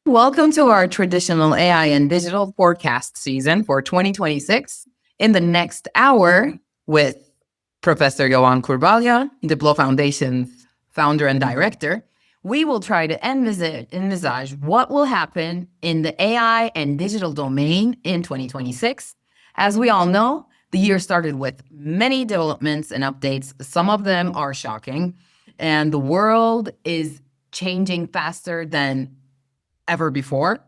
Welcome to our traditional AI and digital forecast season for 2026. In the next hour, with Professor Jovan Kurbalija, DiploFoundation's founder and director, we will try to envisage what will happen in the AI and digital domain in 2026. As we all know, the year started with many developments and updates. Some of them are shocking, and the world is changing faster than ever before.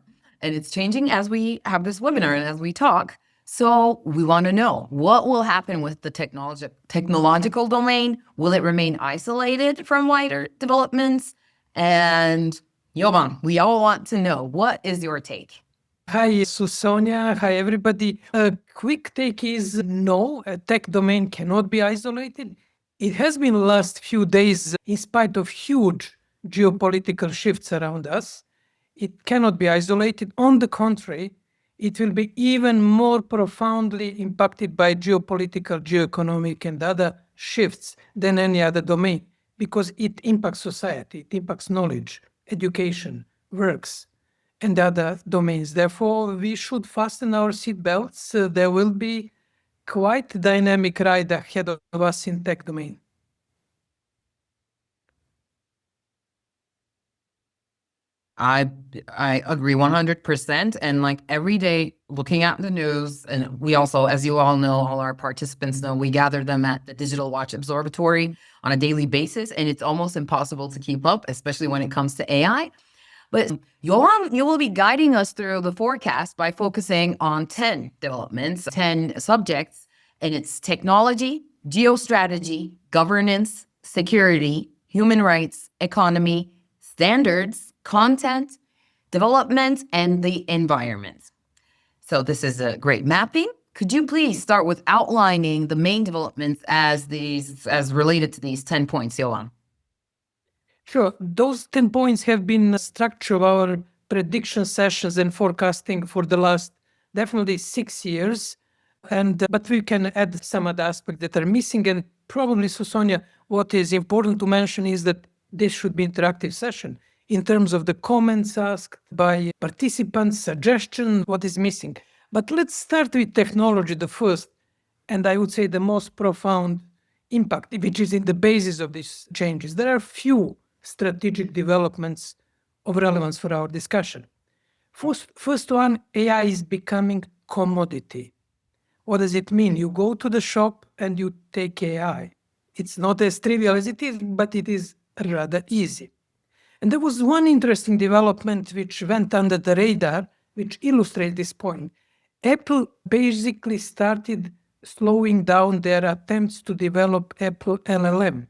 And it's changing as we have this webinar and as we talk. So we want to know what will happen with the technological domain. Will it remain isolated from wider developments? And Jovan, we all want to know, what is your take? Hi, Sonia. Hi, everybody. A quick take is no, a tech domain cannot be isolated. It has been the last few days, in spite of huge geopolitical shifts around us. It cannot be isolated. On the contrary, it will be even more profoundly impacted by geopolitical, geoeconomic, and other shifts than any other domain, because it impacts society, it impacts knowledge, education, works, and other domains. Therefore, we should fasten our seatbelts. There will be quite a dynamic ride ahead of us in tech domain. I agree 100%. And like every day looking at the news, and we also, as you all know, all our participants know, we gather them at the Digital Watch Observatory on a daily basis. And it's almost impossible to keep up, especially when it comes to AI. But Jovan, you will be guiding us through the forecast by focusing on 10 developments, 10 subjects, and it's technology, geostrategy, governance, security, human rights, economy, standards, content, development, and the environment. So this is a great mapping. Could you please start with outlining the main developments as related to these 10 points, Jovan? Sure. Those 10 points have been the structure of our prediction sessions and forecasting for the last definitely 6 years. But we can add some other aspects that are missing. And probably, Sonia, what is important to mention is that this should be interactive session in terms of the comments asked by participants, suggestions, what is missing. But let's start with technology, the first, and I would say the most profound impact, which is in the basis of these changes. There are few strategic developments of relevance for our discussion. First one, AI is becoming commodity. What does it mean? You go to the shop and you take AI. It's not as trivial as it is, but it is rather easy. And there was one interesting development which went under the radar, which illustrates this point. Apple basically started slowing down their attempts to develop Apple LLM.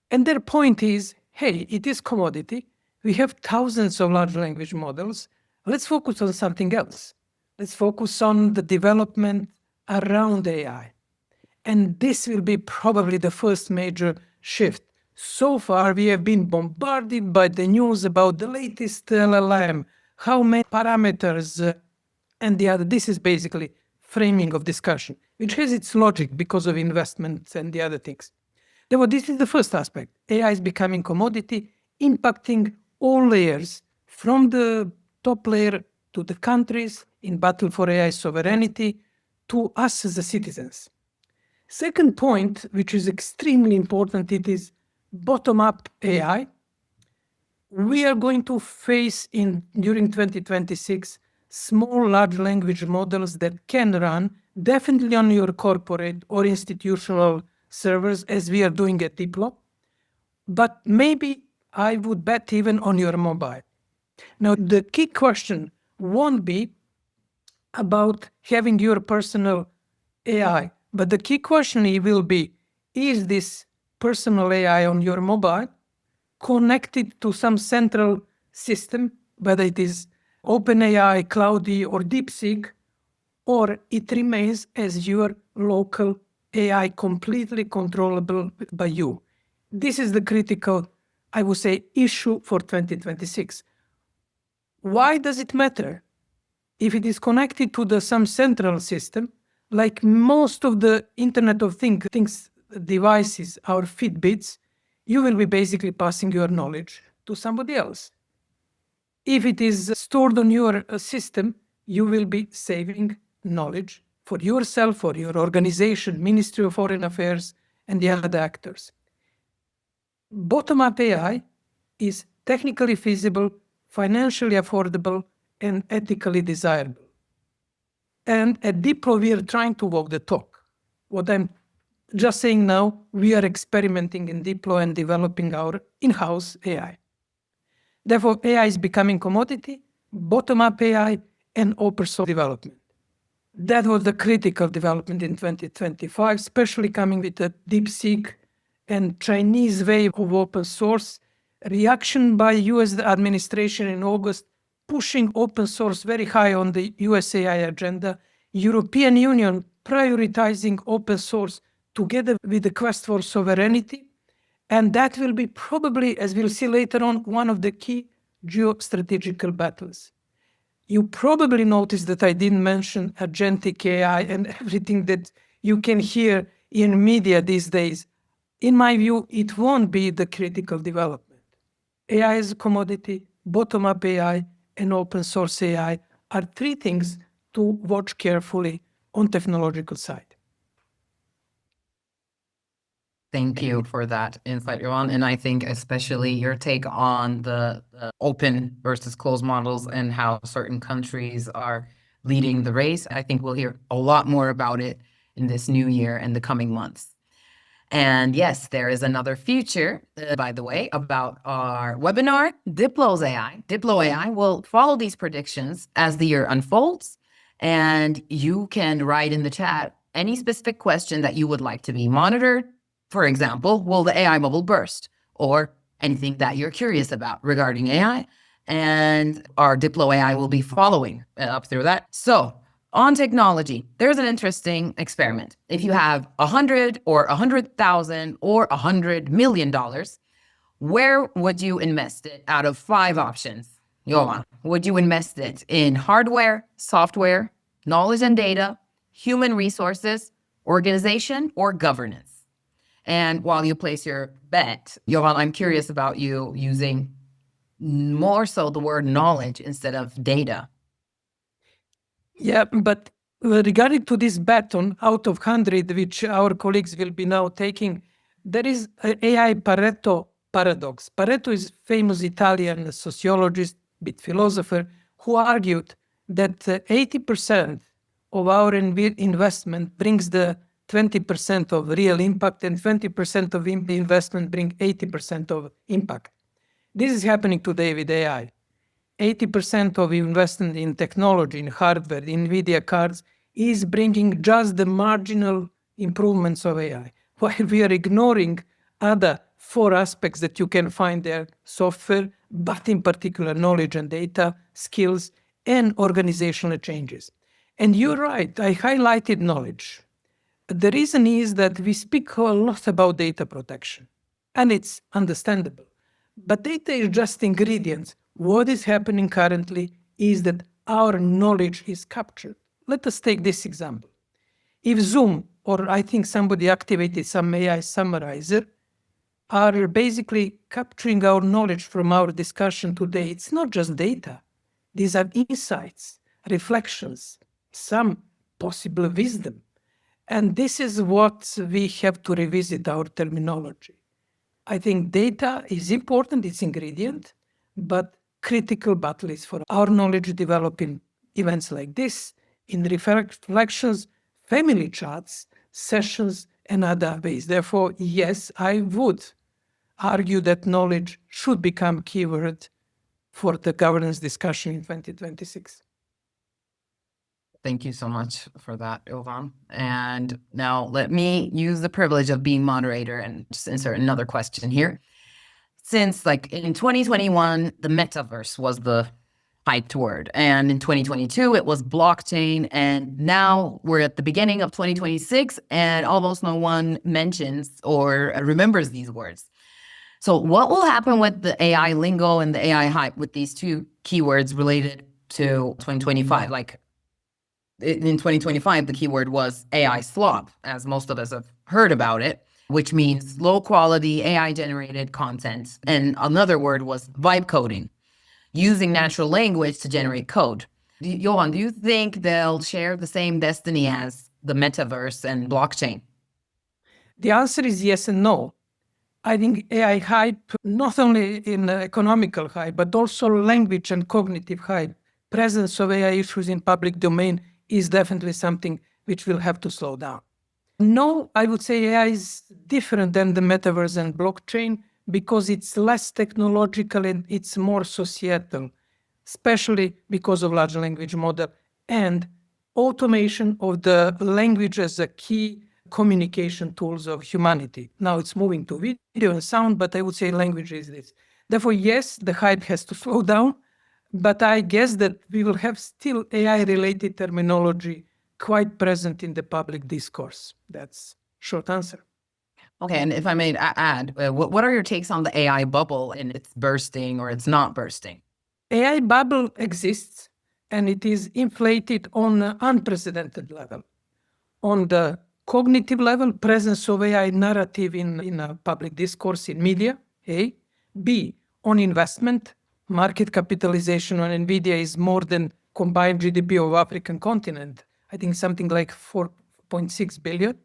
And their point is, hey, it is commodity. We have thousands of large language models. Let's focus on something else. Let's focus on the development around AI. And this will be probably the first major shift. So far, we have been bombarded by the news about the latest LLM, how many parameters, and the other. This is basically framing of discussion, which has its logic because of investments and the other things. Therefore, this is the first aspect. AI is becoming commodity, impacting all layers, from the top layer to the countries in battle for AI sovereignty, to us as the citizens. Second point, which is extremely important, it is bottom-up AI. We are going to face during 2026 small large language models that can run definitely on your corporate or institutional servers, as we are doing at Diplo, but maybe I would bet even on your mobile. Now, the key question won't be about having your personal AI, but the key question will be, is this personal AI on your mobile connected to some central system, whether it is OpenAI, Cloudy, or DeepSeek, or it remains as your local AI completely controllable by you? This is the critical, I would say, issue for 2026. Why does it matter? If it is connected to some central system, like most of the Internet of Things devices, our Fitbits, you will be basically passing your knowledge to somebody else. If it is stored on your system, you will be saving knowledge for yourself, for your organization, Ministry of Foreign Affairs, and the other actors. Bottom-up AI is technically feasible, financially affordable, and ethically desirable. And at Diplo, we are trying to walk the talk. What I'm just saying now, we are experimenting in Diplo and developing our in-house AI. Therefore, AI is becoming commodity, bottom-up AI, and open source development. That was the critical development in 2025, especially coming with the DeepSeek and Chinese wave of open source, reaction by US administration in August, pushing open source very high on the US AI agenda, European Union prioritizing open source together with the quest for sovereignty. And that will be probably, as we'll see later on, one of the key geostrategical battles. You probably noticed that I didn't mention agentic AI and everything that you can hear in media these days. In my view, it won't be the critical development. AI as a commodity, bottom-up AI, and open source AI are three things to watch carefully on technological side. Thank you for that insight, Jovan. And I think especially your take on the open versus closed models and how certain countries are leading the race. I think we'll hear a lot more about it in this new year and the coming months. And yes, there is another feature, by the way, about our webinar, Diplo's AI. Diplo AI will follow these predictions as the year unfolds. And you can write in the chat any specific question that you would like to be monitored. For example, will the AI bubble burst? Or anything that you're curious about regarding AI. And our Diplo AI will be following up through that. So on technology, there's an interesting experiment. If you have 100 or 100,000 or $100 million, where would you invest it out of 5 options? Jovan, would you invest it in hardware, software, knowledge and data, human resources, organization, or governance? And while you place your bet, Jovan, I'm curious about you using more so the word knowledge instead of data. Yeah, but regarding to this baton out of 100, which our colleagues will be now taking, there is an AI Pareto paradox. Pareto is famous Italian sociologist, bit philosopher, who argued that 80% of our investment brings the 20% of real impact, and 20% of investment bring 80% of impact. This is happening today with AI. 80% of investment in technology, in hardware, NVIDIA cards, is bringing just the marginal improvements of AI, while we are ignoring other 4 aspects that you can find there: software, but in particular knowledge and data, skills, and organizational changes. And you're right, I highlighted knowledge. The reason is that we speak a lot about data protection, and it's understandable. But data is just ingredients. What is happening currently is that our knowledge is captured. Let us take this example. If Zoom, or I think somebody activated some AI summarizer, are basically capturing our knowledge from our discussion today, it's not just data. These are insights, reflections, some possible wisdom. And this is what we have to revisit our terminology. I think data is important, it's ingredient, but critical battle is for our knowledge developing events like this, in reflections, family chats, sessions, and other ways. Therefore, yes, I would argue that knowledge should become keyword for the governance discussion in 2026. Thank you so much for that, Jovan. And now let me use the privilege of being moderator and just insert another question here. Since like in 2021, the metaverse was the hyped word. And in 2022, it was blockchain. And now we're at the beginning of 2026 and almost no one mentions or remembers these words. So what will happen with the AI lingo and the AI hype with these 2 keywords related to 2025? Like, in 2025, the keyword was AI slop, as most of us have heard about it, which means low quality AI generated content. And another word was vibe coding. using natural language to generate code. Jovan, do you think they'll share the same destiny as the metaverse and blockchain? The answer is yes and no. I think AI hype, not only in economical hype, but also language and cognitive hype, presence of AI issues in public domain is definitely something which will have to slow down. No, I would say AI is different than the metaverse and blockchain because it's less technological and it's more societal, especially because of large language model and automation of the language as a key communication tools of humanity. Now it's moving to video and sound, but I would say language is this. Therefore, yes, the hype has to slow down, but I guess that we will have still AI-related terminology quite present in the public discourse. That's short answer. Okay, and if I may add, what are your takes on the AI bubble and it's bursting or it's not bursting? AI bubble exists and it is inflated on an unprecedented level. On the cognitive level, presence of AI narrative in a public discourse in media, A. B, on investment, market capitalization on NVIDIA is more than combined GDP of African continent. I think something like 4.6 billion.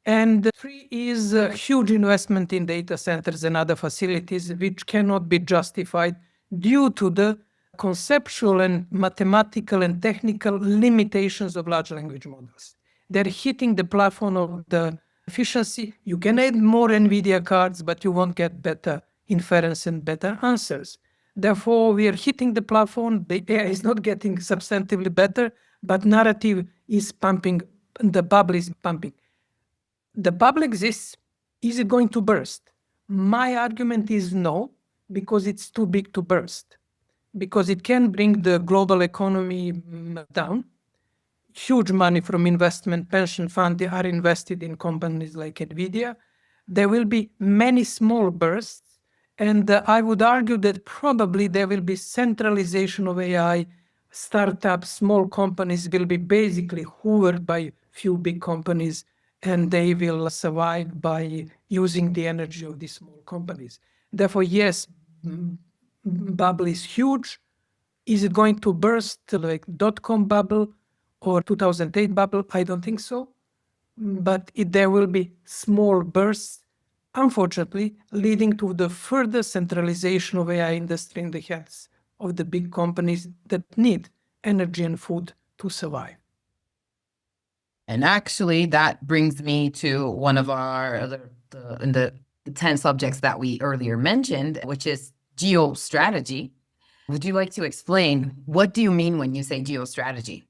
And 3 is a huge investment in data centers and other facilities, which cannot be justified due to the conceptual and mathematical and technical limitations of large language models. They're hitting the plafond of the efficiency. You can add more NVIDIA cards, but you won't get better inference and better answers. Therefore, we are hitting the plafond. The AI is not getting substantively better, but narrative is pumping, the bubble is pumping. The bubble exists. Is it going to burst? My argument is no, because it's too big to burst. Because it can bring the global economy down. Huge money from investment pension funds are invested in companies like NVIDIA. There will be many small bursts, and I would argue that probably there will be centralization of AI. Startups, small companies will be basically hoovered by few big companies, and they will survive by using the energy of these small companies. Therefore, yes, bubble is huge. Is it going to burst like dot-com bubble or 2008 bubble? I don't think so. But there will be small bursts, unfortunately, leading to the further centralization of AI industry in the hands of the big companies that need energy and food to survive. And actually, that brings me to one of our other the 10 subjects that we earlier mentioned, which is geostrategy. Would you like to explain what do you mean when you say geostrategy?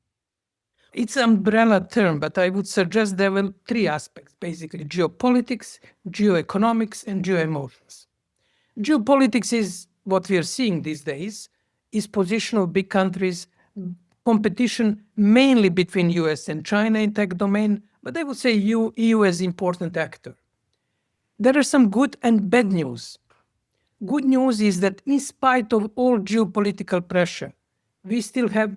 It's an umbrella term, but I would suggest there were 3 aspects, basically geopolitics, geoeconomics, and geoemotions. Geopolitics is what we are seeing these days, is position of big countries, competition mainly between US and China in tech domain, but I would say EU as important actor. There are some good and bad news. Good news is that in spite of all geopolitical pressure, we still have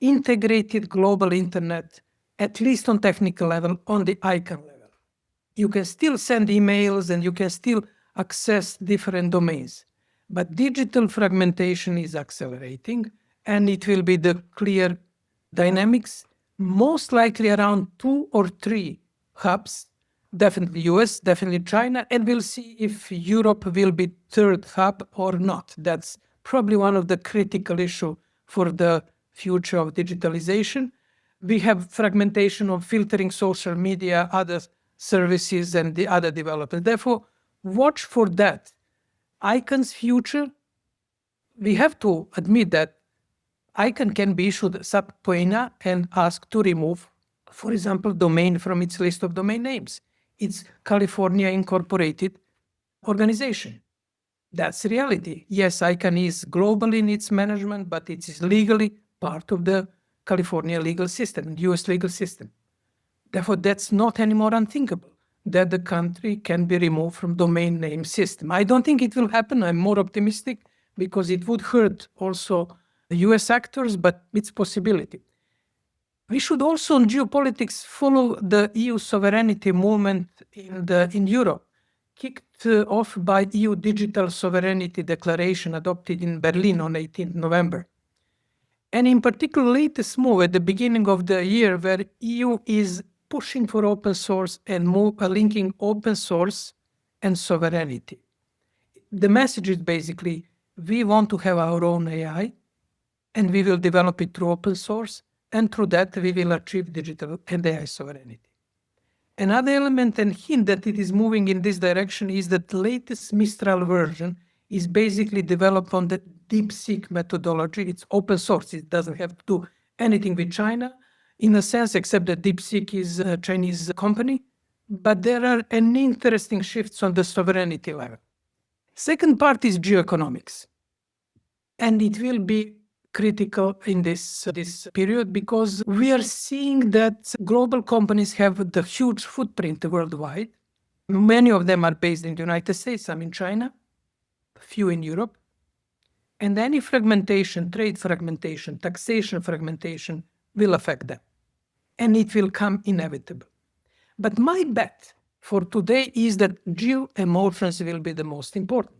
integrated global internet, at least on technical level, on the icon level. You can still send emails and you can still access different domains. But digital fragmentation is accelerating, and it will be the clear dynamics, most likely around 2 or 3 hubs, definitely US, definitely China, and we'll see if Europe will be 3rd hub or not. That's probably one of the critical issues for the future of digitalization. We have fragmentation of filtering social media, other services, and the other developments. Therefore, watch for that. Icon's future, we have to admit that icon can be issued subpoena and asked to remove, for example, domain from its list of domain names. It's California Incorporated organization. That's reality. Yes, icon is global in its management, but it is legally part of the California legal system, US legal system. Therefore, that's not anymore unthinkable that the country can be removed from domain name system. I don't think it will happen. I'm more optimistic because it would hurt also the US actors, but it's possibility. We should also in geopolitics follow the EU sovereignty movement in Europe. kicked off by EU Digital Sovereignty Declaration adopted in Berlin on 18th November. And in particular, latest move at the beginning of the year where EU is pushing for open source and linking open source and sovereignty. The message is basically, we want to have our own AI and we will develop it through open source, and through that we will achieve digital and AI sovereignty. Another element and hint that it is moving in this direction is that the latest Mistral version is basically developed on the DeepSeek methodology. It's open source. It doesn't have to do anything with China in a sense, except that DeepSeek is a Chinese company. But there are an interesting shifts on the sovereignty level. Second part is geoeconomics. And it will be critical in this period because we are seeing that global companies have the huge footprint worldwide. Many of them are based in the United States, some in China, a few in Europe. And any fragmentation, trade fragmentation, taxation fragmentation will affect them. And it will come inevitable. But my bet for today is that geo-emotions will be the most important.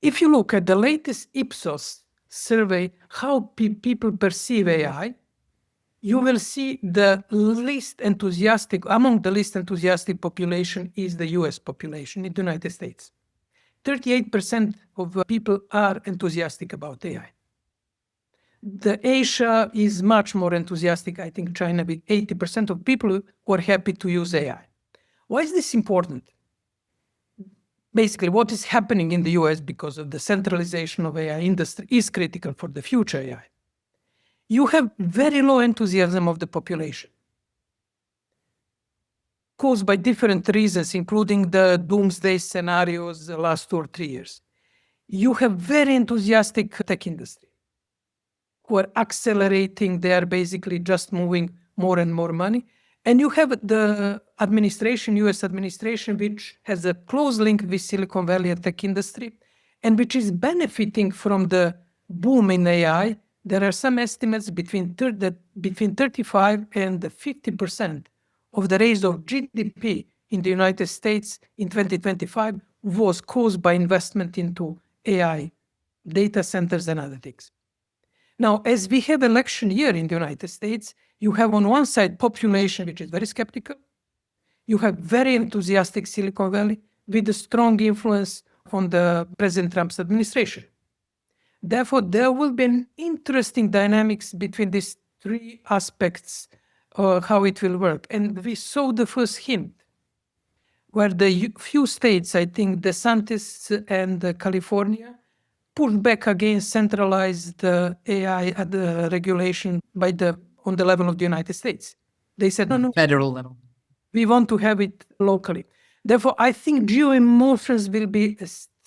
If you look at the latest Ipsos survey, how people perceive AI, you will see the least enthusiastic, among the least enthusiastic population is the US population in the United States. 38% of people are enthusiastic about AI. The Asia is much more enthusiastic. I think China with 80% of people who are happy to use AI. Why is this important? Basically, what is happening in the US because of the centralization of AI industry is critical for the future AI. You have very low enthusiasm of the population, caused by different reasons, including the doomsday scenarios the last 2 or 3 years. You have very enthusiastic tech industry who are accelerating. They are basically just moving more and more money. And you have the administration, US administration, which has a close link with Silicon Valley and tech industry, and which is benefiting from the boom in AI. There are some estimates between 35 and 50% of the raise of GDP in the United States in 2025 was caused by investment into AI, data centers, and other things. Now, as we have election year in the United States, you have on one side population which is very skeptical. You have very enthusiastic Silicon Valley with a strong influence on the President Trump's administration. Therefore, there will be an interesting dynamics between these three aspects of how it will work. And we saw the first hint where the few states, I think DeSantis and California, pushed back against centralized AI regulation on the level of the United States. They said, no, Federal level. we want to have it locally. Therefore, I think geo-emotions will be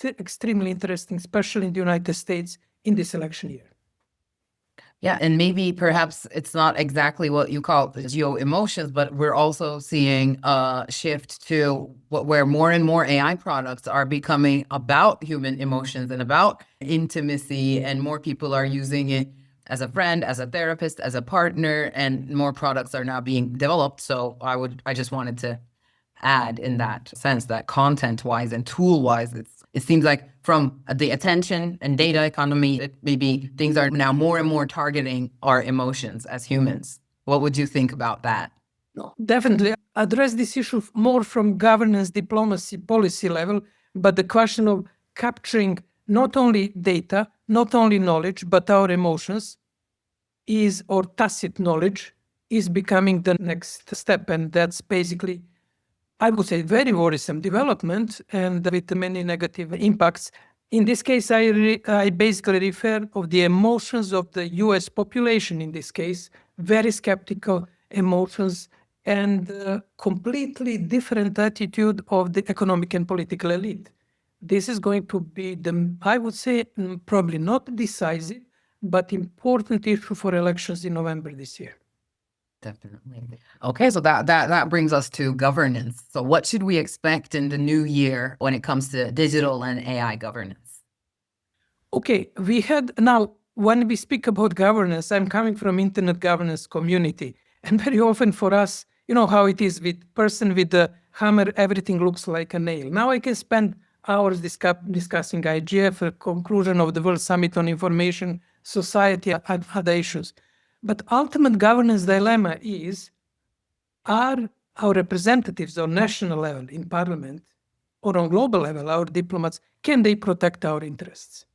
extremely interesting, especially in the United States in this election year. Yeah, and maybe perhaps it's not exactly what you call the geo-emotions, but we're also seeing a shift to where more and more AI products are becoming about human emotions and about intimacy, and more people are using it as a friend, as a therapist, as a partner, and more products are now being developed. So I just wanted to add in that sense that content-wise and tool-wise, it seems like from the attention and data economy, maybe things are now more and more targeting our emotions as humans. What would you think about that? No, definitely address this issue more from governance, diplomacy, policy level, but the question of capturing not only data, not only knowledge, but our emotions or tacit knowledge is becoming the next step. And that's basically, I would say, very worrisome development and with many negative impacts. In this case, I basically refer of the emotions of the US population in this case, very skeptical emotions and completely different attitude of the economic and political elite. This is going to be I would say, probably not decisive, but important issue for elections in November this year. Definitely. Okay, so that brings us to governance. So what should we expect in the new year when it comes to digital and AI governance? Okay, now when we speak about governance, I'm coming from internet governance community. And very often for us, You know how it is with person with the hammer, everything looks like a nail. Now I can spend hours discussing IGF, a conclusion of the World Summit on Information Society, and other issues. But ultimate governance dilemma is, are our representatives on national level in parliament or on global level, our diplomats, can they protect our interests,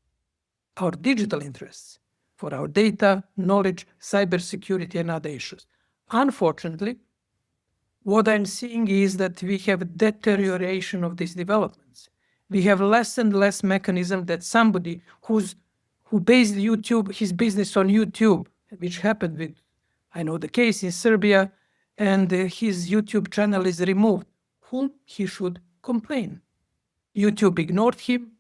our digital interests, for our data, knowledge, cybersecurity, and other issues? Unfortunately, what I'm seeing is that we have deterioration of these developments. We have less and less mechanism that somebody who based YouTube, his business on YouTube, which happened with, I know the case in Serbia, and his YouTube channel is removed, whom he should complain. YouTube ignored him.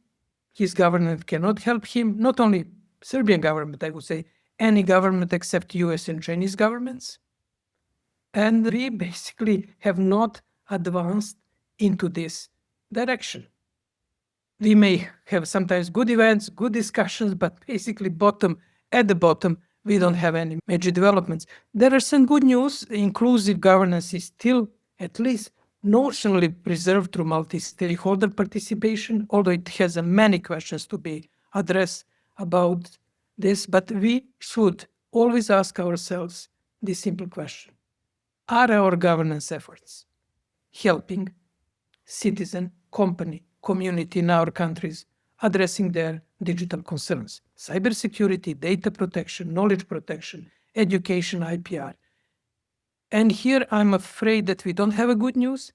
His government cannot help him. Not only Serbian government, I would say, any government except US and Chinese governments. And we basically have not advanced into this direction. We may have sometimes good events, good discussions, but basically at the bottom, we don't have any major developments. There are some good news. Inclusive governance is still at least notionally preserved through multi-stakeholder participation, although it has many questions to be addressed about this. But we should always ask ourselves this simple question: are our governance efforts helping citizen, company, community in our countries addressing their digital concerns? Cybersecurity, data protection, knowledge protection, education, IPR. And here I'm afraid that we don't have a good news,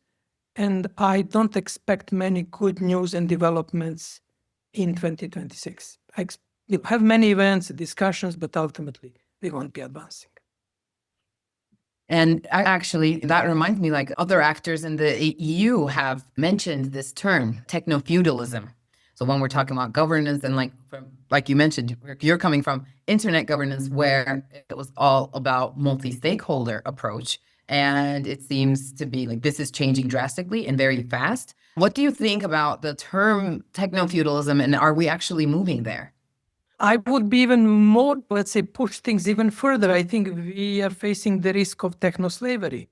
and I don't expect many good news and developments in 2026. We'll have many events, discussions, but ultimately we won't be advancing. And actually, that reminds me, like other actors in the EU have mentioned this term, techno-feudalism. So when we're talking about governance and like you mentioned, you're coming from internet governance where it was all about multi-stakeholder approach. And it seems to be like this is changing drastically and very fast. What do you think about the term techno-feudalism, and are we actually moving there? I would be even more, let's say, push things even further. I think we are facing the risk of techno-slavery.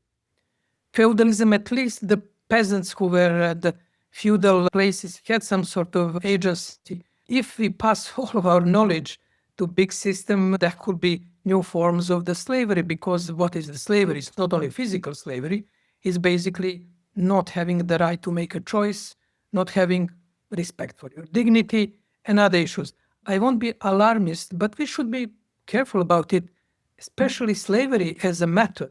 Feudalism, at least the peasants who were at the feudal places had some sort of agency. If we pass all of our knowledge to big system, there could be new forms of the slavery, because what is the slavery? It's not only physical slavery, it's basically not having the right to make a choice, not having respect for your dignity, and other issues. I won't be alarmist, but we should be careful about it, especially slavery as a method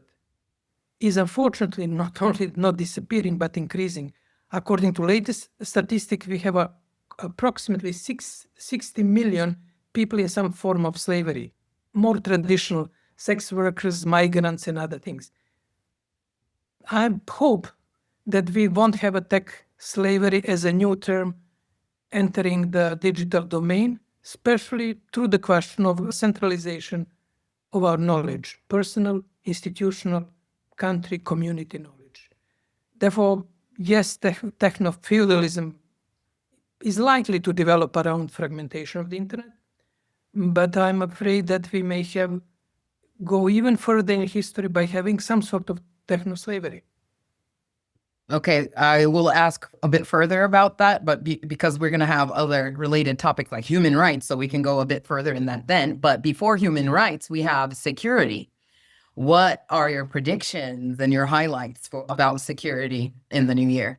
is unfortunately not only not disappearing, but increasing. According to latest statistics, we have approximately 60 million people in some form of slavery, more traditional sex workers, migrants, and other things. I hope that we won't have a tech slavery as a new term entering the digital domain, especially through the question of centralization of our knowledge, personal, institutional, country, community knowledge. Therefore, yes, techno-feudalism is likely to develop around fragmentation of the internet, but I'm afraid that we may go even further in history by having some sort of techno-slavery. Okay, I will ask a bit further about that, but because we're going to have other related topics like human rights, so we can go a bit further in that then. But before human rights, we have security. What are your predictions and your highlights about security in the new year?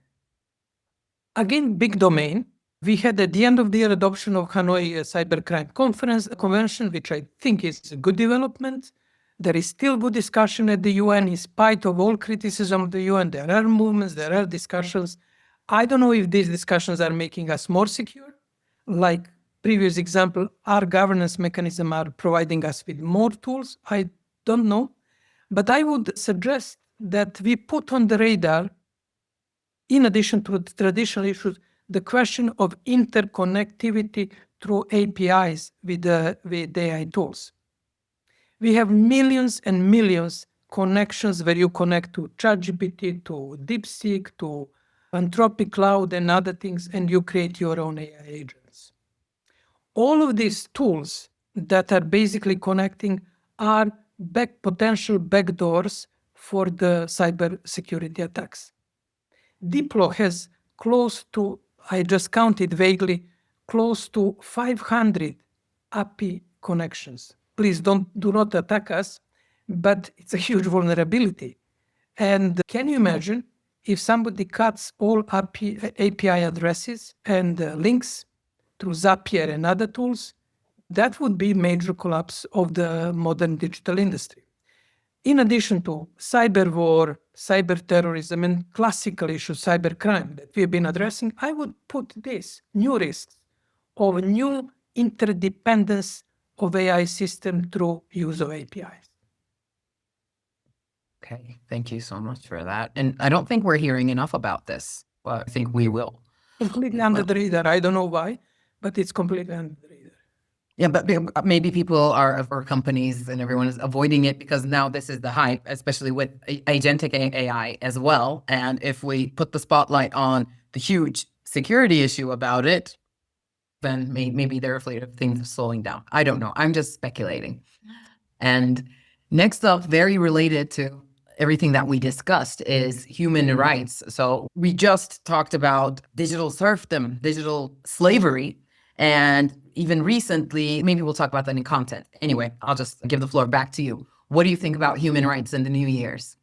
Again, big domain. We had at the end of the year adoption of Hanoi Cybercrime Convention, which I think is a good development. There is still good discussion at the UN in spite of all criticism of the UN. There are movements, there are discussions. I don't know if these discussions are making us more secure. Like previous example, our governance mechanism are providing us with more tools. I don't know. But I would suggest that we put on the radar, in addition to the traditional issues, the question of interconnectivity through APIs with AI tools. We have millions and millions connections where you connect to ChatGPT, to DeepSeek, to Anthropic Cloud and other things, and you create your own AI agents. All of these tools that are basically connecting are potential backdoors for the cyber security attacks. Diplo has close to, I just counted vaguely, close to 500 API connections. Please do not attack us, but it's a huge vulnerability. And can you imagine if somebody cuts all API addresses and links through Zapier and other tools? That would be a major collapse of the modern digital industry. In addition to cyber war, cyber terrorism, and classical issues, cybercrime that we've been addressing, I would put this new risks of new interdependence of AI system through use of APIs. Okay, thank you so much for that. And I don't think we're hearing enough about this. Well, I think we will. Completely under the radar. I don't know why, but it's completely under the radar. Yeah, but maybe people are, or companies and everyone is avoiding it because now this is the hype, especially with agentic AI as well. And if we put the spotlight on the huge security issue about it, then maybe they're afraid of things slowing down. I don't know. I'm just speculating. And next up, very related to everything that we discussed is human rights. So we just talked about digital serfdom, digital slavery, and even recently, maybe we'll talk about that in content. Anyway, I'll just give the floor back to you. What do you think about human rights in the new years?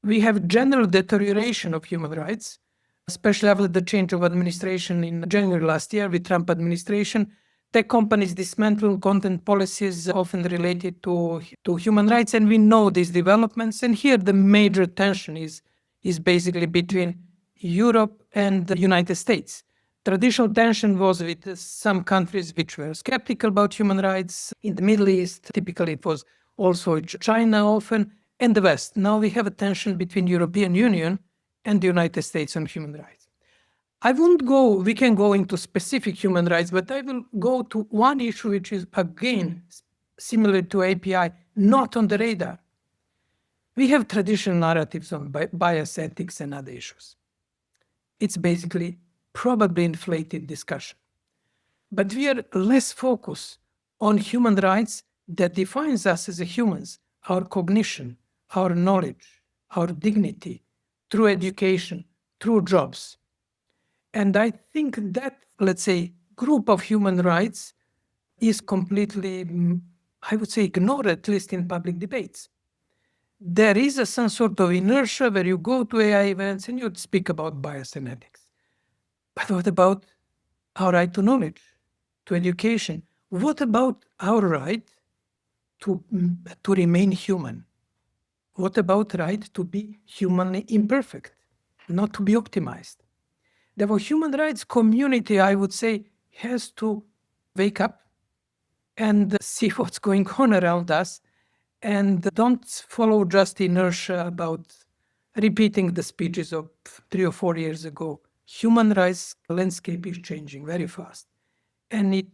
We have general deterioration of human rights, especially after the change of administration in January last year with Trump administration. Tech companies dismantle content policies often related to human rights, and we know these developments. And here the major tension is basically between Europe and the United States. Traditional tension was with some countries which were skeptical about human rights. In the Middle East, typically it was also China often, and the West. Now we have a tension between European Union and the United States on human rights. We can go into specific human rights, but I will go to one issue which is, again, similar to API, not on the radar. We have traditional narratives on bias ethics and other issues. It's basically probably inflated discussion. But we are less focused on human rights that defines us as humans, our cognition, our knowledge, our dignity, through education, through jobs. And I think that, let's say, group of human rights is completely, I would say, ignored, at least in public debates. There is some sort of inertia where you go to AI events and you speak about bias and ethics. But what about our right to knowledge, to education? What about our right to remain human? What about right to be humanly imperfect, not to be optimized? The human rights community, I would say, has to wake up and see what's going on around us and don't follow just inertia about repeating the speeches of 3 or 4 years ago. Human rights landscape is changing very fast. And it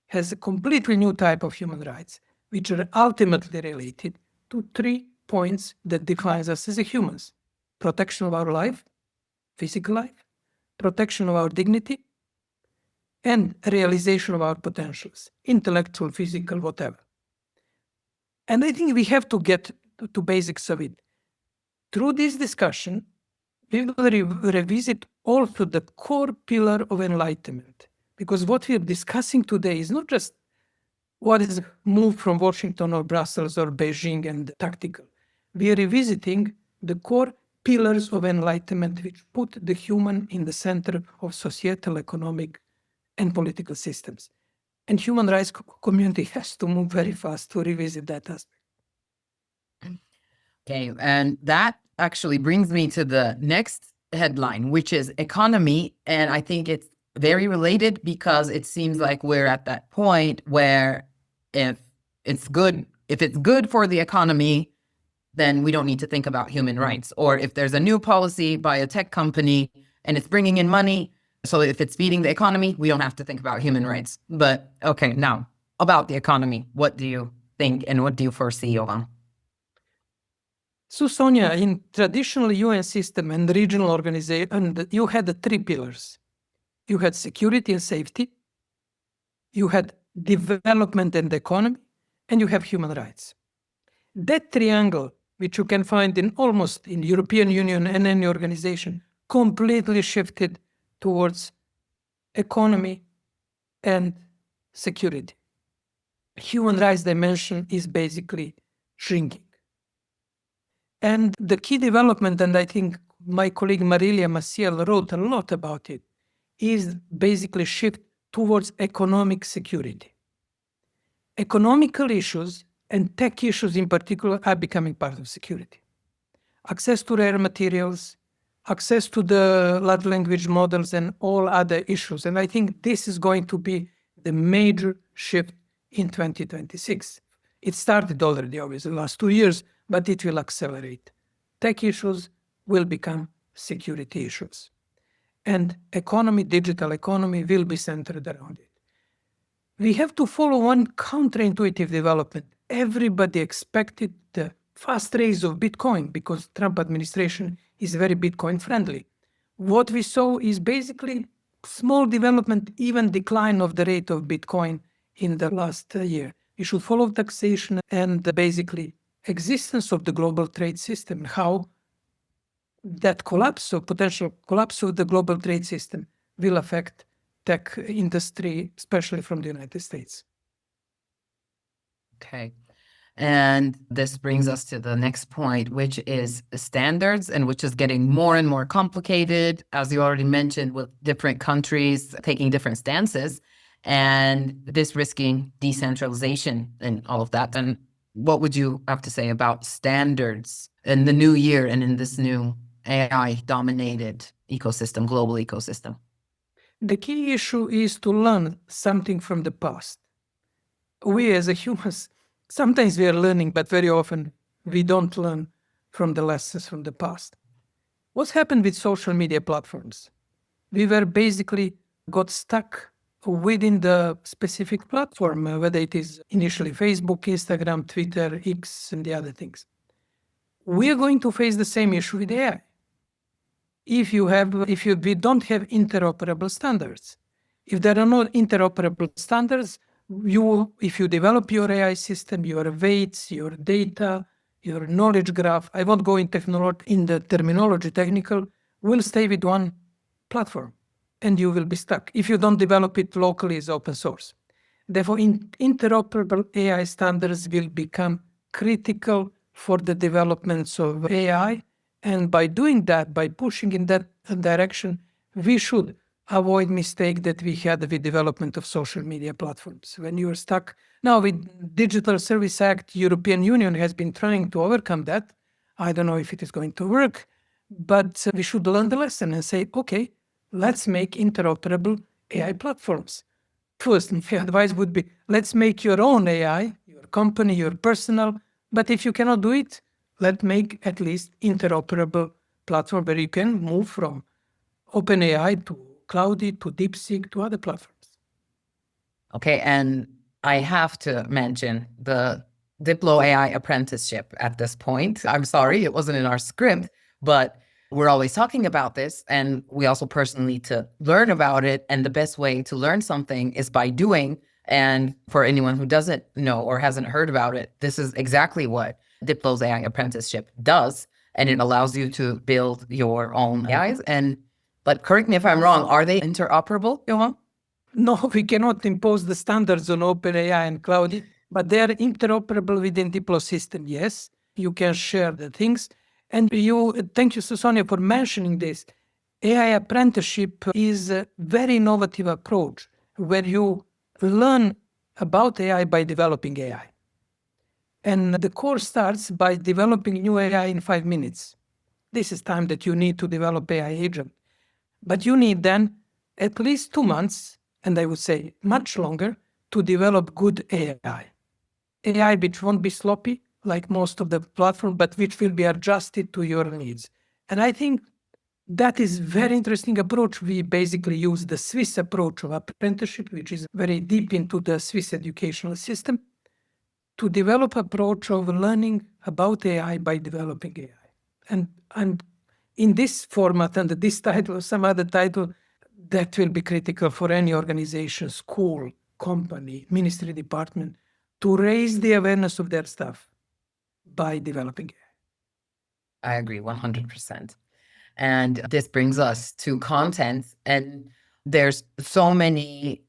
has a completely new type of human rights, which are ultimately related to 3 points that defines us as humans: protection of our life, physical life, protection of our dignity, and realization of our potentials, intellectual, physical, whatever. And I think we have to get to basics of it. Through this discussion, we will revisit also the core pillar of enlightenment, because what we are discussing today is not just what is moved from Washington or Brussels or Beijing and tactical. We are revisiting the core pillars of enlightenment which put the human in the center of societal, economic, and political systems. And human rights community has to move very fast to revisit that aspect. Okay, and that actually brings me to the next headline, which is economy. And I think it's very related because it seems like we're at that point where if it's good for the economy, then we don't need to think about human rights. Or if there's a new policy by a tech company and it's bringing in money, so if it's feeding the economy, we don't have to think about human rights. But okay, now about the economy, what do you think and what do you foresee, Jovan? So Sonia, in traditional UN system and regional organization, you had the 3 pillars. You had security and safety, you had development and economy, and you have human rights. That triangle which you can find in almost in European Union and any organization, completely shifted towards economy and security. Human rights dimension is basically shrinking. And the key development, and I think my colleague Marilia Maciel wrote a lot about it, is basically shift towards economic security. Economical issues and tech issues in particular are becoming part of security. Access to rare materials, access to the large language models and all other issues. And I think this is going to be the major shift in 2026. It started already, obviously, the last 2 years, but it will accelerate. Tech issues will become security issues. And economy, digital economy, will be centered around it. We have to follow one counterintuitive development. Everybody expected the fast rise of Bitcoin because Trump administration is very Bitcoin friendly. What we saw is basically small development, even decline of the rate of Bitcoin in the last year. We should follow taxation and basically existence of the global trade system, how that collapse or potential collapse of the global trade system will affect tech industry, especially from the United States. Okay. And this brings us to the next point, which is standards, and which is getting more and more complicated, as you already mentioned, with different countries taking different stances, and this risking decentralization and all of that. And what would you have to say about standards in the new year and in this new AI-dominated ecosystem, global ecosystem? The key issue is to learn something from the past. We as humans, sometimes we are learning, but very often we don't learn from the lessons from the past. What's happened with social media platforms? We were basically got stuck within the specific platform, whether it is initially Facebook, Instagram, Twitter, X, and the other things. We are going to face the same issue with AI. If we don't have interoperable standards, if there are no interoperable standards, if you develop your AI system, your weights, your data, your knowledge graph, I won't go in the terminology technical, will stay with one platform and you will be stuck. If you don't develop it locally as open source. Therefore, interoperable AI standards will become critical for the developments of AI. And by doing that, by pushing in that direction, we should avoid mistake that we had with development of social media platforms. When you are stuck now with Digital Service Act, European Union has been trying to overcome that. I don't know if it is going to work, but we should learn the lesson and say, okay, let's make interoperable AI platforms. First, my advice would be, let's make your own AI, your company, your personal, but if you cannot do it, let's make at least interoperable platform where you can move from OpenAI to Cloudy to DeepSeek to other platforms. Okay, and I have to mention the Diplo AI apprenticeship at this point. I'm sorry, it wasn't in our script, but we're always talking about this, and we also personally need to learn about it. And the best way to learn something is by doing. And for anyone who doesn't know or hasn't heard about it, this is exactly what Diplo's AI apprenticeship does. And it allows you to build your own AIs. But correct me if I'm wrong, are they interoperable, Jovan? No, we cannot impose the standards on OpenAI and Cloudy, but they are interoperable within Diplo system. Yes, you can share the things. And thank you, Sonia, for mentioning this. AI apprenticeship is a very innovative approach where you learn about AI by developing AI. And the course starts by developing new AI in 5 minutes. This is time that you need to develop AI agent. But you need then at least 2 months, and I would say much longer, to develop good AI. AI which won't be sloppy like most of the platform, but which will be adjusted to your needs. And I think that is very interesting approach. We basically use the Swiss approach of apprenticeship, which is very deep into the Swiss educational system, to develop approach of learning about AI by developing AI. And in this format and this title or some other title, that will be critical for any organization, school, company, ministry department, to raise the awareness of their staff by developing AI. I agree 100%. And this brings us to content. And there's so many,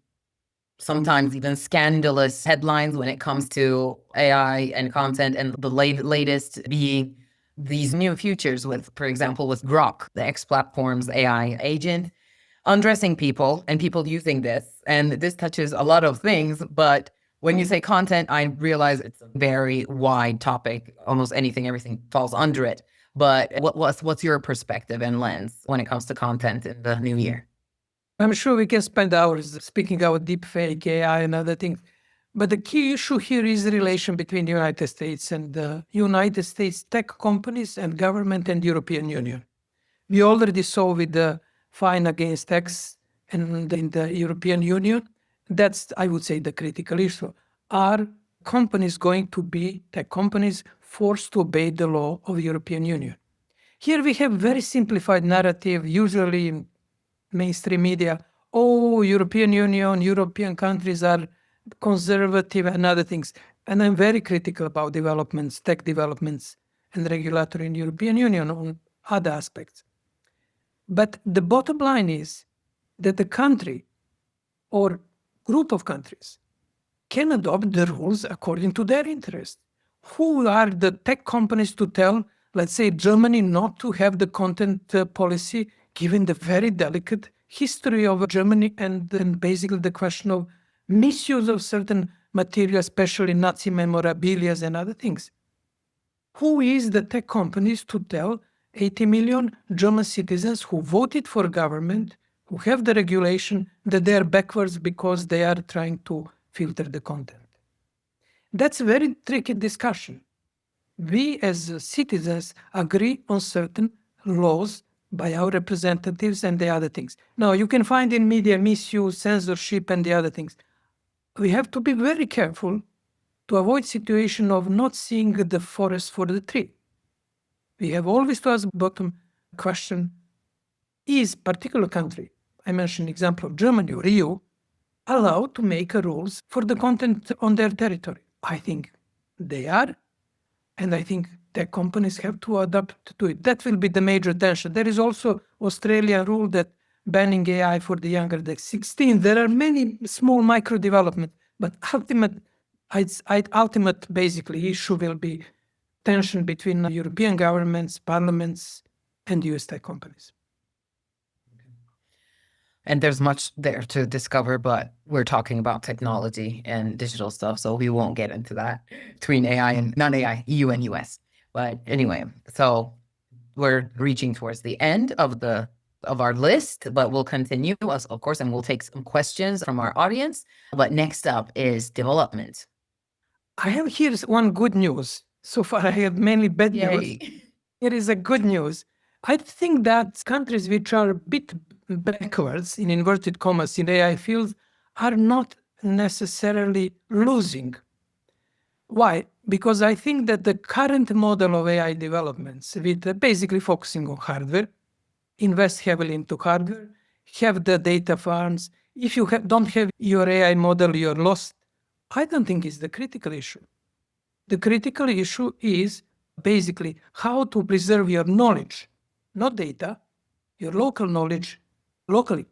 sometimes even scandalous headlines when it comes to AI and content, and the latest being these new features with, for example, with Grok, the X platform's AI agent, undressing people and people using this. And this touches a lot of things, but when you say content, I realize it's a very wide topic. Almost anything, everything falls under it. But what's your perspective and lens when it comes to content in the new year? I'm sure we can spend hours speaking about deepfake, AI, and other things. But the key issue here is the relation between the United States and the United States tech companies and government and European Union. We already saw with the fine against X and in the European Union, that's, I would say, the critical issue. Are companies going to be, tech companies, forced to obey the law of the European Union? Here we have very simplified narrative, usually in mainstream media. Oh, European Union, European countries are conservative and other things. And I'm very critical about developments, tech developments and regulatory in European Union on other aspects. But the bottom line is that the country or group of countries can adopt the rules according to their interest. Who are the tech companies to tell, let's say, Germany not to have the content policy, given the very delicate history of Germany and basically the question of misuse of certain material, especially Nazi memorabilia and other things? Who is the tech companies to tell 80 million German citizens who voted for government, who have the regulation, that they are backwards because they are trying to filter the content? That's a very tricky discussion. We as citizens agree on certain laws by our representatives and the other things. Now, you can find in media misuse, censorship, and the other things. We have to be very careful to avoid situation of not seeing the forest for the tree. We have always to ask bottom question, is particular country, I mentioned example of Germany or EU, allowed to make rules for the content on their territory? I think they are, and I think tech companies have to adapt to it. That will be the major tension. There is also Australian rule that banning AI for the younger than 16. There are many small micro development, but ultimate basically issue will be tension between European governments, parliaments, and US tech companies. And there's much there to discover, but we're talking about technology and digital stuff, so we won't get into that between AI and not AI, EU and US. But anyway, so we're reaching towards the end of our list, but we'll continue, of course, and we'll take some questions from our audience. But next up is development. I have here one good news. So far, I have mainly bad news. Here is a good news. I think that countries which are a bit backwards, in inverted commas, in AI fields are not necessarily losing. Why? Because I think that the current model of AI developments, with basically focusing on hardware, invest heavily into hardware, have the data farms. If you don't have your AI model, you're lost. I don't think it's the critical issue. The critical issue is basically how to preserve your knowledge, not data, your local knowledge locally.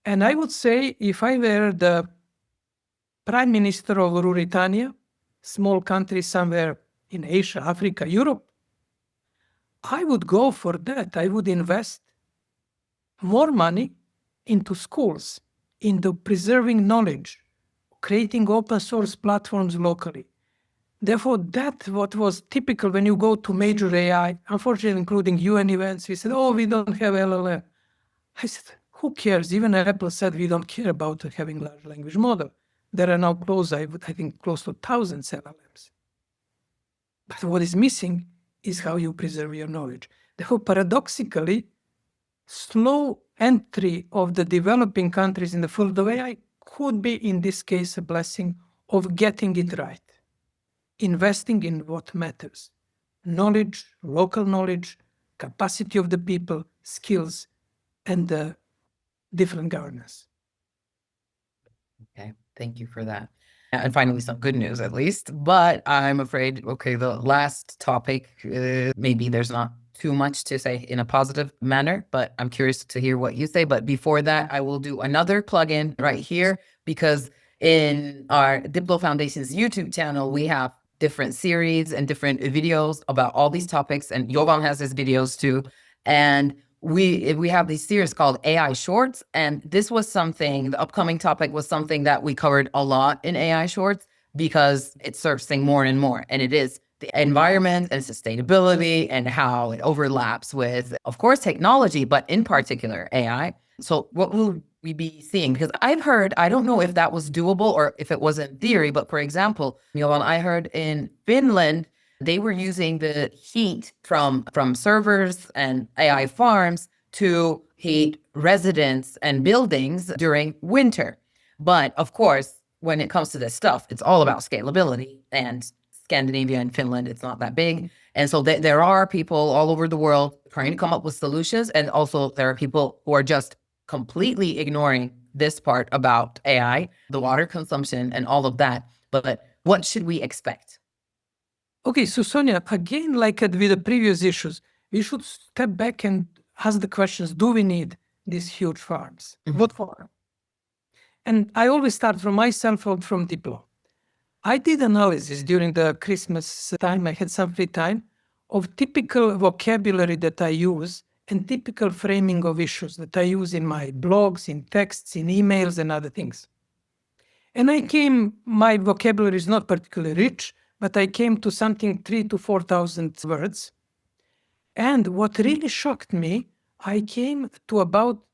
And I would say if I were the Prime Minister of Ruritania, small country somewhere in Asia, Africa, Europe, I would go for that. I would invest more money into schools, into preserving knowledge, creating open source platforms locally. Therefore, that's what was typical when you go to major AI, unfortunately, including UN events. We said, oh, we don't have LLM. I said, who cares? Even Apple said we don't care about having large language model. There are now close, I think, close to 1,000 LLMs. But what is missing is how you preserve your knowledge. Therefore, paradoxically, slow entry of the developing countries in the field of AI could be, in this case, a blessing of getting it right. Investing in what matters. Knowledge, local knowledge, capacity of the people, skills, and different governance. Okay, Thank you for that. And finally, some good news at least. But I'm afraid, okay, the last topic, maybe there's not too much to say in a positive manner, but I'm curious to hear what you say. But before that, I will do another plugin right here, because in our Diplo Foundation's YouTube channel, we have different series and different videos about all these topics. And Jovan has his videos too. And we have these series called AI Shorts, and this was something, the upcoming topic was something that we covered a lot in AI Shorts because it's surfacing more and more, and it is the environment and sustainability and how it overlaps with, of course, technology, but in particular AI. So what will we be seeing? Because I've heard, I don't know if that was doable or if it was in theory, but for example, Jovan, I heard in Finland, they were using the heat from servers and AI farms to heat residents and buildings during winter. But of course, when it comes to this stuff, it's all about scalability. And Scandinavia and Finland, it's not that big. And so there are people all over the world trying to come up with solutions. And also there are people who are just completely ignoring this part about AI, the water consumption and all of that. But what should we expect? Okay, so Sonia, again, like with the previous issues, we should step back and ask the questions, do we need these huge farms? What for? And I always start from myself or from Diplo. I did analysis during the Christmas time, I had some free time, of typical vocabulary that I use and typical framing of issues that I use in my blogs, in texts, in emails, and other things. And my vocabulary is not particularly rich, but I came to something 3,000 to 4,000 words. And what really shocked me, I came to about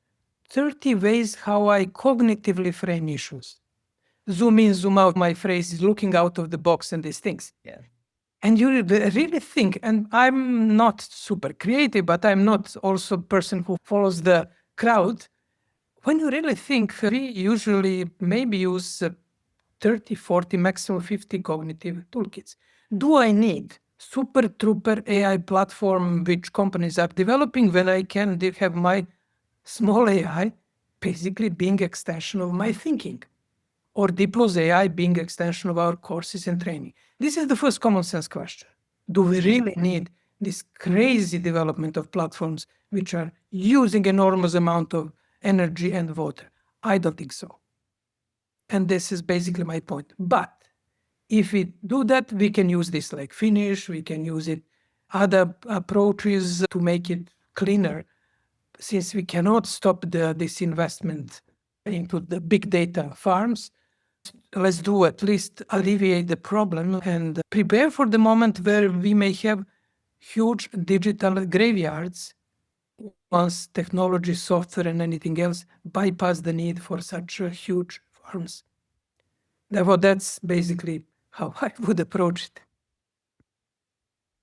30 ways how I cognitively frame issues. Zoom in, zoom out, my phrase is looking out of the box and these things. Yeah. And you really think, and I'm not super creative, but I'm not also a person who follows the crowd. When you really think, we usually maybe use 30, 40, maximum 50 cognitive toolkits. Do I need super trooper AI platform which companies are developing when I can have my small AI basically being extension of my thinking? Or Diplo's AI being extension of our courses and training? This is the first common sense question. Do we really need this crazy development of platforms which are using enormous amount of energy and water? I don't think so. And this is basically my point. But if we do that, we can use this like Finnish, we can use it other approaches to make it cleaner, since we cannot stop this investment into the big data farms. Let's do at least alleviate the problem and prepare for the moment where we may have huge digital graveyards once technology, software, and anything else bypass the need for such huge farms. Therefore, that's basically how I would approach it.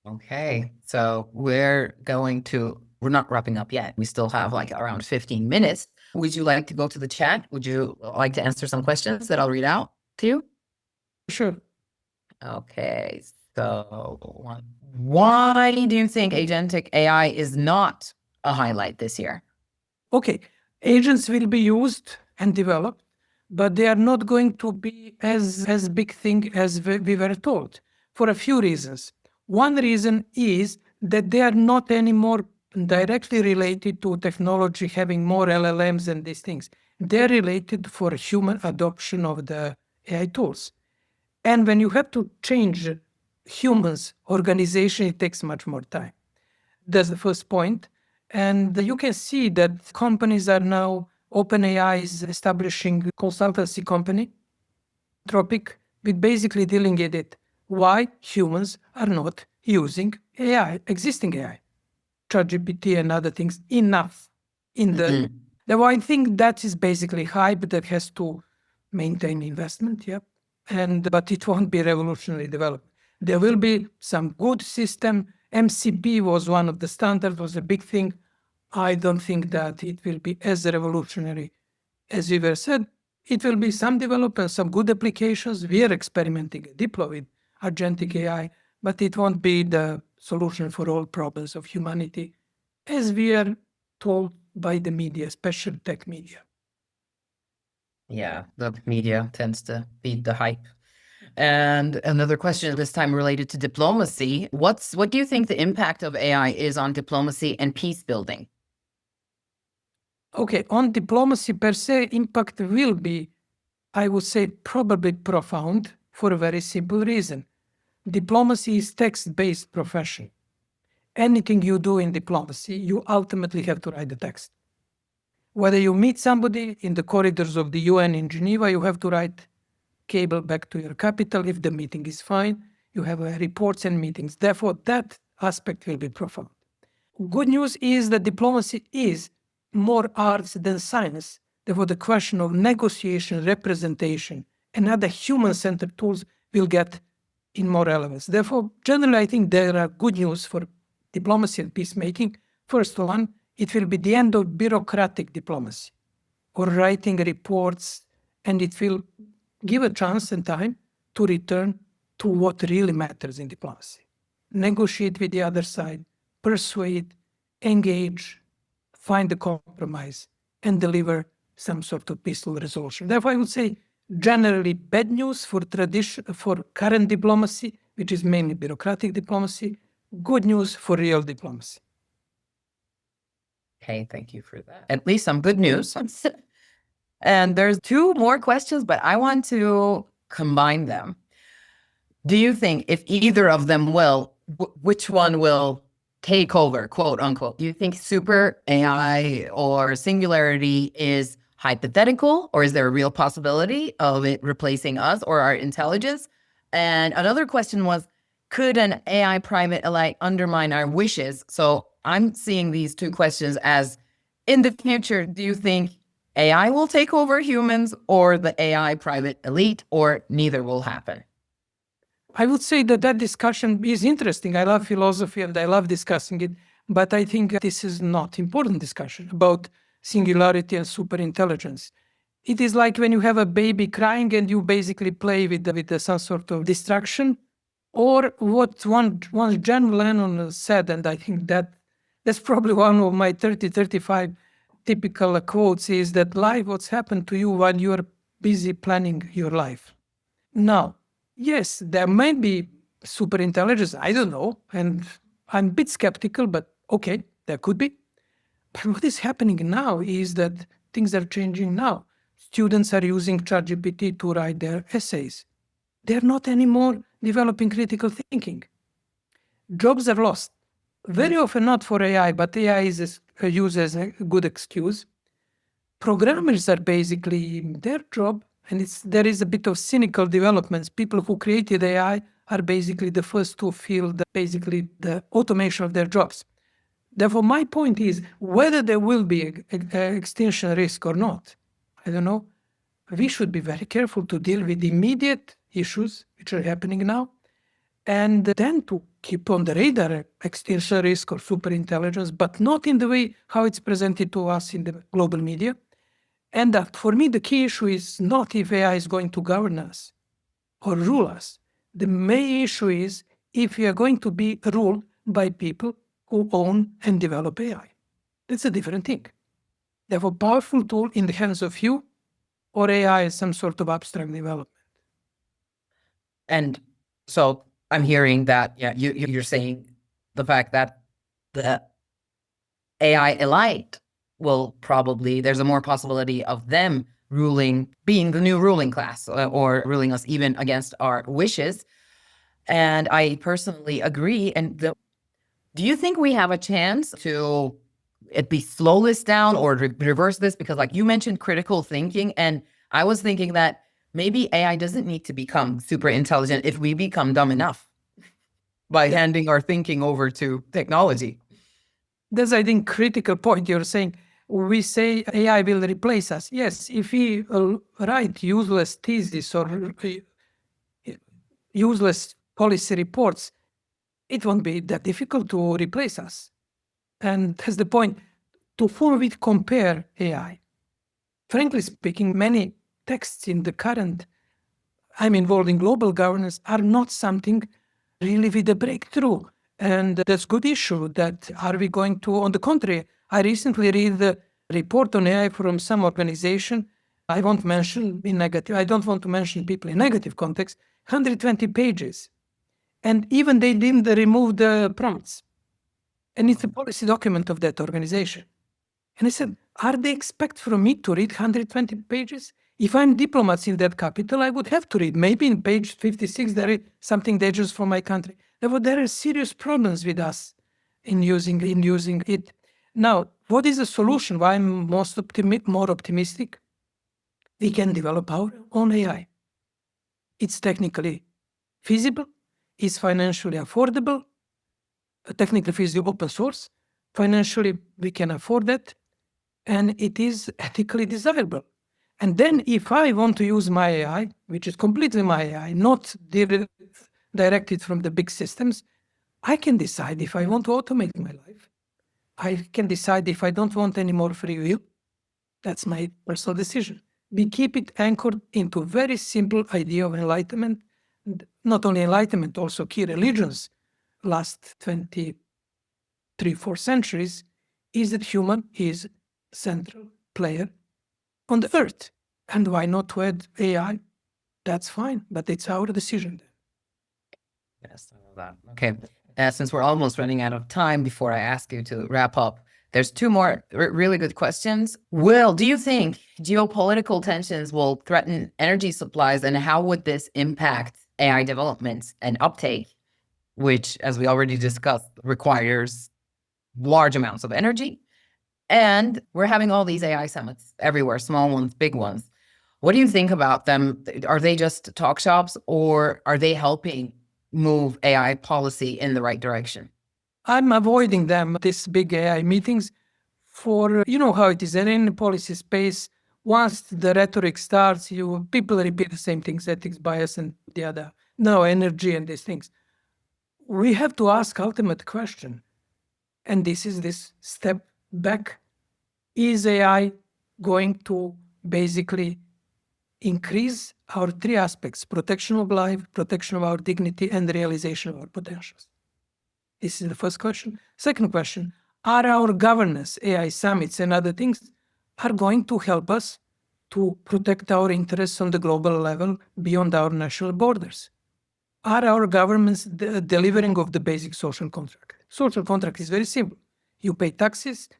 Okay, so we're not wrapping up yet. We still have like around 15 minutes. Would you like to go to the chat? Would you like to answer some questions that I'll read out to you? Sure. Okay, so why do you think agentic AI is not a highlight this year? Okay, agents will be used and developed, but they are not going to be as big thing as we were told for a few reasons. One reason is that they are not anymore directly related to technology having more LLMs and these things. They're related for human adoption of the AI tools. And when you have to change humans' organization, it takes much more time. That's the first point. And you can see that companies are now, OpenAI is establishing a consultancy company, Tropic, with basically dealing with it. Why humans are not using AI, existing AI, ChatGPT and other things enough in the. Therefore, I think that is basically hype that has to maintain investment, yeah. But it won't be revolutionary development. There will be some good system. MCP was one of the standards, was a big thing. I don't think that it will be as revolutionary as we were said. It will be some development, some good applications. We are experimenting at Diplo with agentic AI, but it won't be the solution for all problems of humanity, as we are told by the media, especially tech media. Yeah, the media tends to feed the hype. And another question this time related to diplomacy. What do you think the impact of AI is on diplomacy and peace building? Okay, on diplomacy per se, impact will be, I would say, probably profound for a very simple reason. Diplomacy is text-based profession. Anything you do in diplomacy, you ultimately have to write the text. Whether you meet somebody in the corridors of the UN in Geneva, you have to write cable back to your capital. If the meeting is fine, you have reports and meetings. Therefore, that aspect will be profound. Good news is that diplomacy is more arts than science. Therefore, the question of negotiation, representation, and other human-centered tools will get in more relevance. Therefore, generally, I think there are good news for diplomacy and peacemaking. First one, it will be the end of bureaucratic diplomacy or writing reports, and it will give a chance and time to return to what really matters in diplomacy. Negotiate with the other side, persuade, engage, find a compromise, and deliver some sort of peaceful resolution. Therefore, I would say generally bad news for current diplomacy, which is mainly bureaucratic diplomacy, good news for real diplomacy. Okay, thank you for that. At least some good news. And there's two more questions, but I want to combine them. Do you think if either of them will, which one will take over, quote unquote? Do you think super AI or singularity is hypothetical, or is there a real possibility of it replacing us or our intelligence? And another question was, could an AI private elite undermine our wishes? So I'm seeing these two questions as, in the future, do you think AI will take over humans or the AI private elite, or neither will happen? I would say that discussion is interesting. I love philosophy and I love discussing it, but I think this is not important discussion about singularity and superintelligence. It is like when you have a baby crying and you basically play with some sort of distraction, or what one John Lennon said, and I think that's probably one of my 35 typical quotes, is that life what's happened to you while you are busy planning your life. Now, yes, there might be superintelligence, I don't know, and I'm a bit skeptical, but okay, there could be. But what is happening now is that things are changing now. Students are using ChatGPT to write their essays. They're not anymore developing critical thinking. Jobs are lost. Very often not for AI, but AI is used as a good excuse. Programmers are basically their job, and there is a bit of cynical developments. People who created AI are basically the first to feel the automation of their jobs. Therefore, my point is whether there will be an extinction risk or not, I don't know. We should be very careful to deal with immediate issues which are happening now, and then to keep on the radar extinction risk or superintelligence, but not in the way how it's presented to us in the global media. And for me, the key issue is not if AI is going to govern us or rule us. The main issue is if we are going to be ruled by people who own and develop AI. That's a different thing. Therefore, powerful tool in the hands of few, or AI is some sort of abstract development. And so I'm hearing that, yeah, you're saying the fact that the AI elite will probably, there's a more possibility of them being the new ruling class or ruling us even against our wishes. And I personally agree. And do you think we have a chance to at least slow this down or reverse this? Because like you mentioned critical thinking, and I was thinking that maybe AI doesn't need to become super intelligent if we become dumb enough by handing our thinking over to technology. That's, I think, critical point you're saying. We say AI will replace us. Yes, if we write useless theses or useless policy reports, it won't be that difficult to replace us. And that's the point. To whom we compare AI? Frankly speaking, many texts in the current, I'm involved in global governance, are not something really with a breakthrough. And that's good issue that are we going to, on the contrary, I recently read the report on AI from some organization I won't mention in negative, I don't want to mention people in negative context, 120 pages. And even they didn't remove the prompts. And it's a policy document of that organization. And I said, are they expect from me to read 120 pages? If I'm diplomats in that capital, I would have to read. Maybe in page 56, there is something dangerous for my country. Therefore, there are serious problems with us in using it. Now, what is the solution? Why I'm more optimistic? We can develop our own AI. It's technically feasible, it's financially affordable, technically feasible, open source. Financially, we can afford that, and it is ethically desirable. And then if I want to use my AI, which is completely my AI, not directed from the big systems, I can decide if I want to automate my life. I can decide if I don't want any more free will. That's my personal decision. We keep it anchored into a very simple idea of enlightenment. Not only enlightenment, also key religions, last 23-4 centuries, is that human is central player on the earth. And why not to add AI? That's fine, but it's our decision. Yes, I know that. Okay. Since we're almost running out of time before I ask you to wrap up, there's two more really good questions. Will, do you think geopolitical tensions will threaten energy supplies, and how would this impact AI development and uptake, which, as we already discussed, requires large amounts of energy? And we're having all these AI summits everywhere, small ones, big ones. What do you think about them? Are they just talk shops, or are they helping move AI policy in the right direction? I'm avoiding them, these big AI meetings, for, you know how it is, and in the policy space, once the rhetoric starts, people repeat the same things, ethics, bias, and the other, no, energy and these things. We have to ask ultimate question, and this is this step back. Is AI going to basically increase our three aspects: protection of life, protection of our dignity, and the realization of our potentials? This is the first question. Second question, are our governance, AI summits and other things are going to help us to protect our interests on the global level beyond our national borders? Are our governments delivering of the basic social contract? Social contract is very simple. You pay taxes,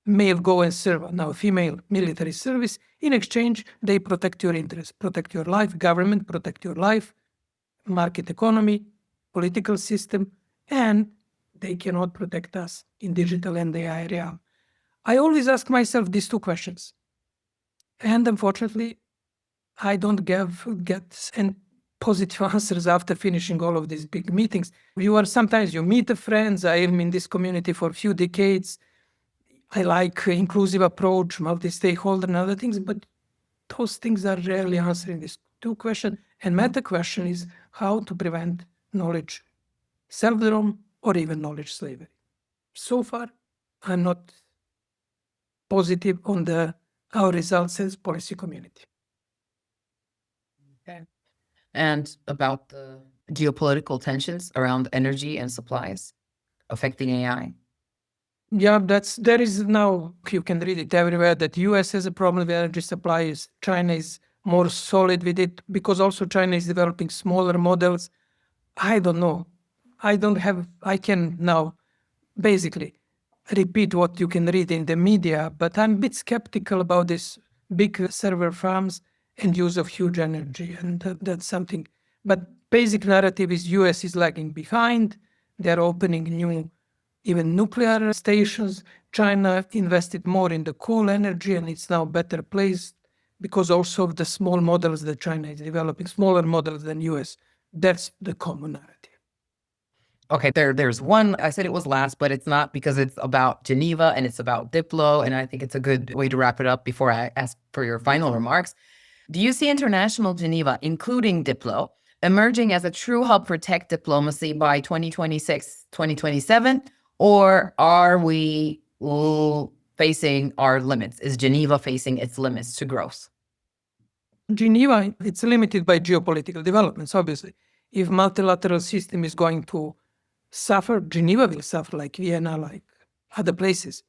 male go and serve now female military service. In exchange, they protect your interests, protect your life, government protect your life, market economy, political system, and they cannot protect us in digital and AI realm. I always ask myself these two questions. And unfortunately, I don't get any positive answers after finishing all of these big meetings. Sometimes you meet the friends. I am in this community for a few decades. I like inclusive approach, multi-stakeholder and other things, but those things are rarely answering these two questions. And meta question is how to prevent knowledge self-drone or even knowledge slavery. So far, I'm not positive on our results as policy community. Okay. And about the geopolitical tensions around energy and supplies affecting AI? Yeah, there is now, you can read it everywhere, that US has a problem with energy supplies. China is more solid with it because also China is developing smaller models. I don't know. I can now basically repeat what you can read in the media, but I'm a bit skeptical about this big server farms and use of huge energy. And that's something. But basic narrative is US is lagging behind. They're opening new, even nuclear stations. China invested more in the coal energy and it's now better placed because also of the small models that China is developing, smaller models than US. That's the common narrative. Okay, there's one, I said it was last, but it's not, because it's about Geneva and it's about Diplo, and I think it's a good way to wrap it up before I ask for your final remarks. Do you see international Geneva, including Diplo, emerging as a true hub for tech diplomacy by 2026, 2027? Or are we facing our limits? Is Geneva facing its limits to growth? Geneva, it's limited by geopolitical developments, obviously. If multilateral system is going to suffer, Geneva will suffer, like Vienna, like other places.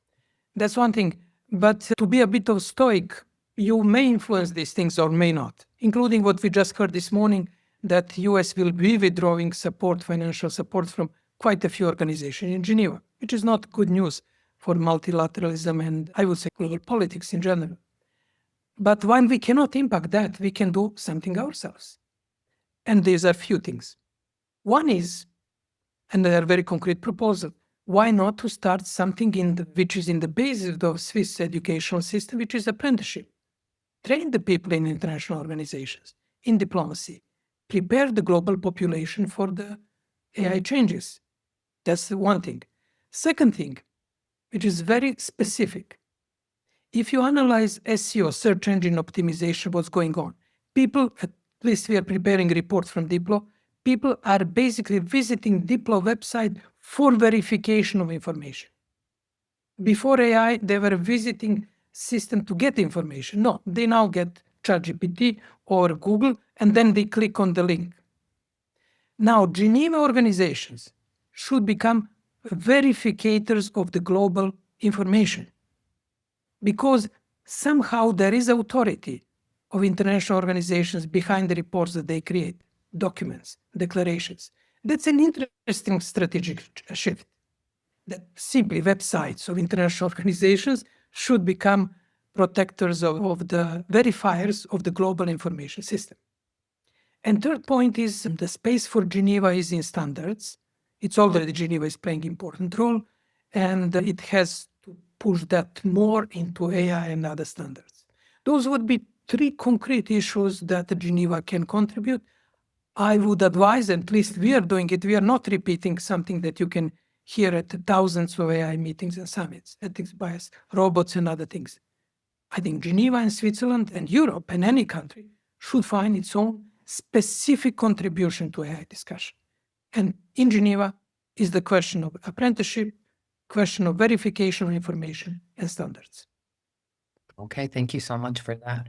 That's one thing. But to be a bit of stoic, you may influence these things or may not, including what we just heard this morning, that US will be withdrawing support, financial support from quite a few organizations in Geneva, which is not good news for multilateralism and I would say global politics in general. But while we cannot impact that, we can do something ourselves. And these are few things. One is, and they are very concrete proposals, why not to start something which is in the basis of the Swiss educational system, which is apprenticeship. Train the people in international organizations, in diplomacy, prepare the global population for the AI changes. That's the one thing. Second thing, which is very specific. If you analyze SEO, search engine optimization, what's going on, people, at least we are preparing reports from Diplo, people are basically visiting Diplo website for verification of information. Before AI, they were visiting system to get information. No, they now get ChatGPT or Google, and then they click on the link. Now, Geneva organizations should become verificators of the global information, because somehow there is authority of international organizations behind the reports that they create, documents, declarations. That's an interesting strategic shift, that simply websites of international organizations should become protectors of the verifiers of the global information system. And third point is the space for Geneva is in standards. It's already Geneva is playing an important role, and it has to push that more into AI and other standards. Those would be three concrete issues that Geneva can contribute. I would advise, at least we are doing it, we are not repeating something that you can hear at thousands of AI meetings and summits, ethics bias, robots and other things. I think Geneva and Switzerland and Europe and any country should find its own specific contribution to AI discussion. And in Geneva is the question of apprenticeship, question of verification of information and standards. Okay, thank you so much for that.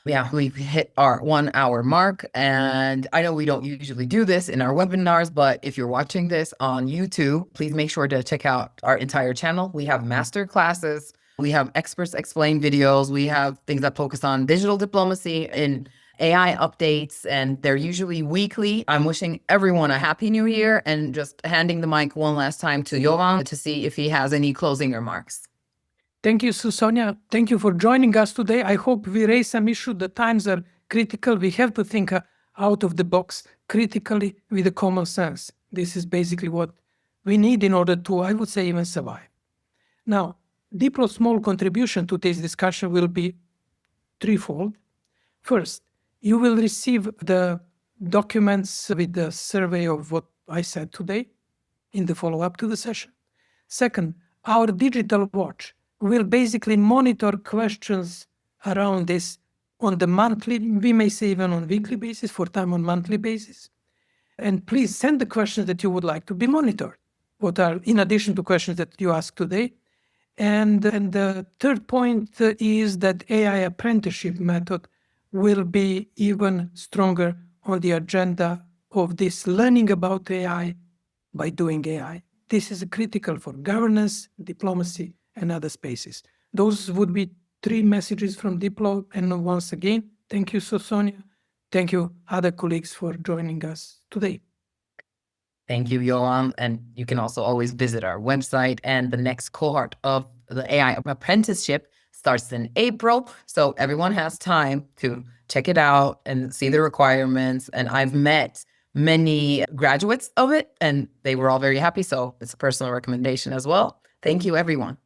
Yeah, we've hit our 1 hour mark, and I know we don't usually do this in our webinars, but if you're watching this on YouTube, please make sure to check out our entire channel. We have master classes, we have experts explain videos, we have things that focus on digital diplomacy and AI updates, and they're usually weekly. I'm wishing everyone a happy new year and just handing the mic one last time to Jovan to see if he has any closing remarks. Thank you, Sonia. Thank you for joining us today. I hope we raise some issue. The times are critical. We have to think out of the box critically with a common sense. This is basically what we need in order to, I would say, even survive. Now, Diplo's small contribution to this discussion will be threefold. First, you will receive the documents with the survey of what I said today in the follow-up to the session. Second, our digital watch will basically monitor questions around this on the monthly, we may say even on weekly basis, for time on monthly basis. And please send the questions that you would like to be monitored, what are in addition to questions that you asked today. And the third point is that AI apprenticeship method will be even stronger on the agenda of this learning about AI by doing AI. This is critical for governance, diplomacy, and other spaces. Those would be three messages from Diplo. And once again, thank you, Sonia. Thank you, other colleagues, for joining us today. Thank you, Jovan. And you can also always visit our website. And the next cohort of the AI apprenticeship starts in April. So everyone has time to check it out and see the requirements. And I've met many graduates of it, and they were all very happy. So it's a personal recommendation as well. Thank you, everyone.